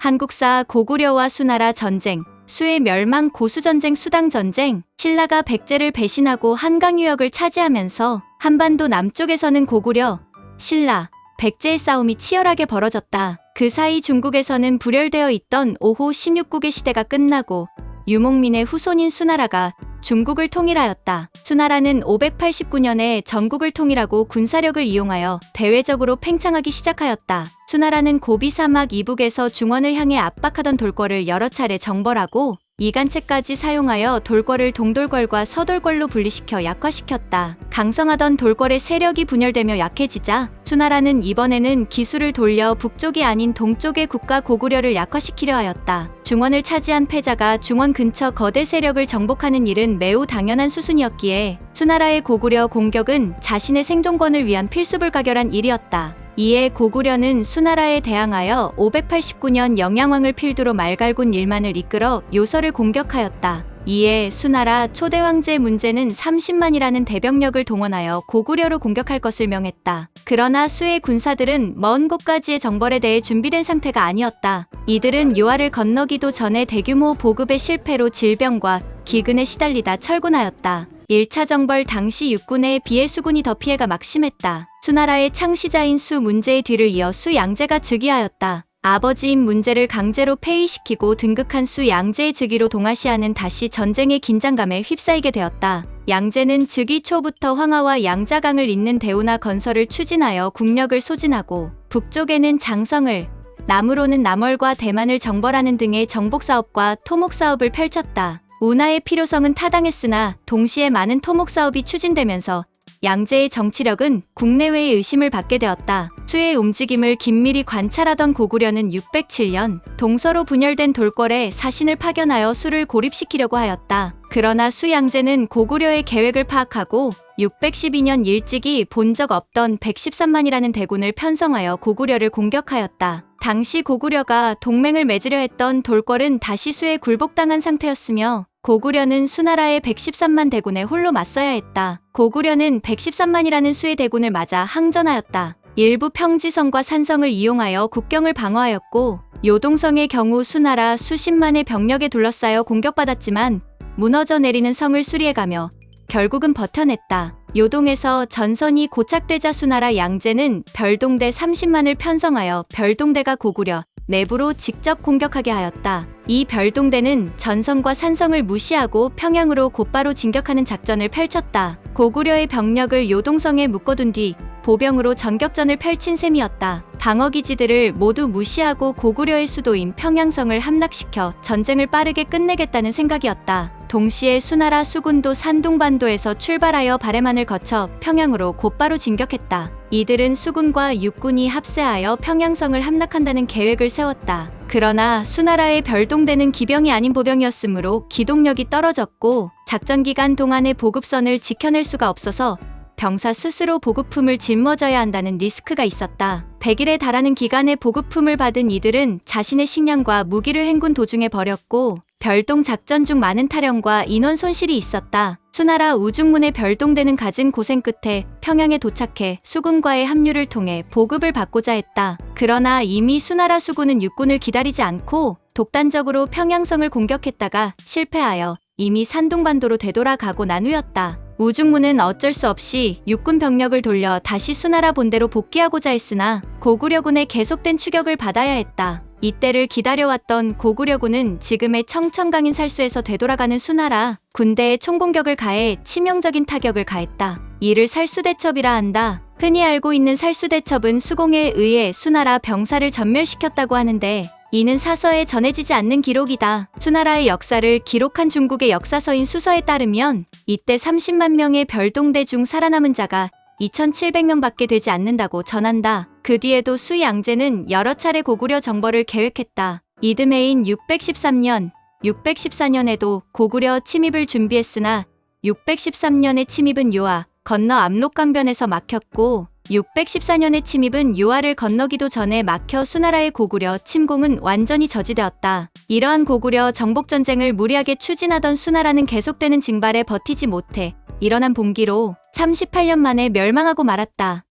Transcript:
한국사 고구려와 수나라 전쟁, 수의 멸망 고수전쟁 수당전쟁, 신라가 백제를 배신하고 한강 유역을 차지하면서 한반도 남쪽에서는 고구려, 신라, 백제의 싸움이 치열하게 벌어졌다. 그 사이 중국에서는 불혈되어 있던 5호 16국의 시대가 끝나고 유목민의 후손인 수나라가 중국을 통일하였다. 수나라는 589년에 전국을 통일하고 군사력을 이용하여 대외적으로 팽창하기 시작하였다. 수나라는 고비 사막 이북에서 중원을 향해 압박하던 돌궐을 여러 차례 정벌하고 이간체까지 사용하여 돌궐을 동돌궐과 서돌궐로 분리시켜 약화시켰다. 강성하던 돌궐의 세력이 분열되며 약해지자 수나라는 이번에는 기술을 돌려 북쪽이 아닌 동쪽의 국가 고구려를 약화시키려 하였다. 중원을 차지한 패자가 중원 근처 거대 세력을 정복하는 일은 매우 당연한 수순이었기에 수나라의 고구려 공격은 자신의 생존권을 위한 필수불가결한 일이었다. 이에 고구려는 수나라에 대항하여 589년 영양왕을 필두로 말갈군 1만을 이끌어 요서를 공격하였다. 이에 수나라 초대 황제 문제는 30만이라는 대병력을 동원하여 고구려로 공격할 것을 명했다. 그러나 수의 군사들은 먼 곳까지의 정벌에 대해 준비된 상태가 아니었다. 이들은 요하를 건너기도 전에 대규모 보급의 실패로 질병과 기근에 시달리다 철군하였다. 1차 정벌 당시 육군에 비해 수군이 더 피해가 막심했다. 수나라의 창시자인 수 문제의 뒤를 이어 수 양제가 즉위하였다. 아버지인 문제를 강제로 폐위시키고 등극한 수 양제의 즉위로 동아시아는 다시 전쟁의 긴장감에 휩싸이게 되었다. 양제는 즉위 초부터 황하와 양자강을 잇는 대운하 건설을 추진하여 국력을 소진하고 북쪽에는 장성을, 남으로는 남월과 대만을 정벌하는 등의 정복사업과 토목사업을 펼쳤다. 운하의 필요성은 타당했으나 동시에 많은 토목사업이 추진되면서 양제의 정치력은 국내외의 의심을 받게 되었다. 수의 움직임을 긴밀히 관찰하던 고구려는 607년 동서로 분열된 돌궐에 사신을 파견하여 수를 고립시키려고 하였다. 그러나 수 양제는 고구려의 계획을 파악하고 612년 일찍이 본 적 없던 113만이라는 대군을 편성하여 고구려를 공격하였다. 당시 고구려가 동맹을 맺으려 했던 돌궐은 다시 수에 굴복당한 상태였으며 고구려는 수나라의 113만 대군에 홀로 맞서야 했다. 고구려는 113만이라는 수의 대군을 맞아 항전하였다. 일부 평지성과 산성을 이용하여 국경을 방어하였고 요동성의 경우 수나라 수십만의 병력에 둘러싸여 공격받았지만 무너져 내리는 성을 수리해가며 결국은 버텨냈다. 요동에서 전선이 고착되자 수나라 양제는 별동대 30만을 편성하여 별동대가 고구려 내부로 직접 공격하게 하였다. 이 별동대는 전선과 산성을 무시하고 평양으로 곧바로 진격하는 작전을 펼쳤다. 고구려의 병력을 요동성에 묶어둔 뒤 보병으로 전격전을 펼친 셈이었다. 방어기지들을 모두 무시하고 고구려의 수도인 평양성을 함락시켜 전쟁을 빠르게 끝내겠다는 생각이었다. 동시에 수나라 수군도 산둥반도에서 출발하여 바레만을 거쳐 평양으로 곧바로 진격했다. 이들은 수군과 육군이 합세하여 평양성을 함락한다는 계획을 세웠다. 그러나 수나라의 별동대는 기병이 아닌 보병이었으므로 기동력이 떨어졌고 작전 기간 동안의 보급선을 지켜낼 수가 없어서 병사 스스로 보급품을 짊어져야 한다는 리스크가 있었다. 100일에 달하는 기간의 보급품을 받은 이들은 자신의 식량과 무기를 행군 도중에 버렸고 별동 작전 중 많은 탈영과 인원 손실이 있었다. 수나라 우중문의 별동대는 갖은 고생 끝에 평양에 도착해 수군과의 합류를 통해 보급을 받고자 했다. 그러나 이미 수나라 수군은 육군을 기다리지 않고 독단적으로 평양성을 공격했다가 실패하여 이미 산둥반도로 되돌아가고 난 후였다. 우중문은 어쩔 수 없이 육군 병력을 돌려 다시 수나라 본대로 복귀하고자 했으나 고구려군의 계속된 추격을 받아야 했다. 이때를 기다려왔던 고구려군은 지금의 청천강인 살수에서 되돌아가는 수나라 군대에 총공격을 가해 치명적인 타격을 가했다. 이를 살수대첩이라 한다. 흔히 알고 있는 살수대첩은 수공에 의해 수나라 병사를 전멸시켰다고 하는데 이는 사서에 전해지지 않는 기록이다. 수나라의 역사를 기록한 중국의 역사서인 수서에 따르면 이때 30만 명의 별동대 중 살아남은 자가 2,700명밖에 되지 않는다고 전한다. 그 뒤에도 수 양제는 여러 차례 고구려 정벌을 계획했다. 이듬해인 613년, 614년에도 고구려 침입을 준비했으나 613년의 침입은 요하, 건너 압록강변에서 막혔고 614년의 침입은 요하를 건너기도 전에 막혀 수나라의 고구려 침공은 완전히 저지되었다. 이러한 고구려 정복전쟁을 무리하게 추진하던 수나라는 계속되는 징발에 버티지 못해 일어난 봉기로 38년 만에 멸망하고 말았다.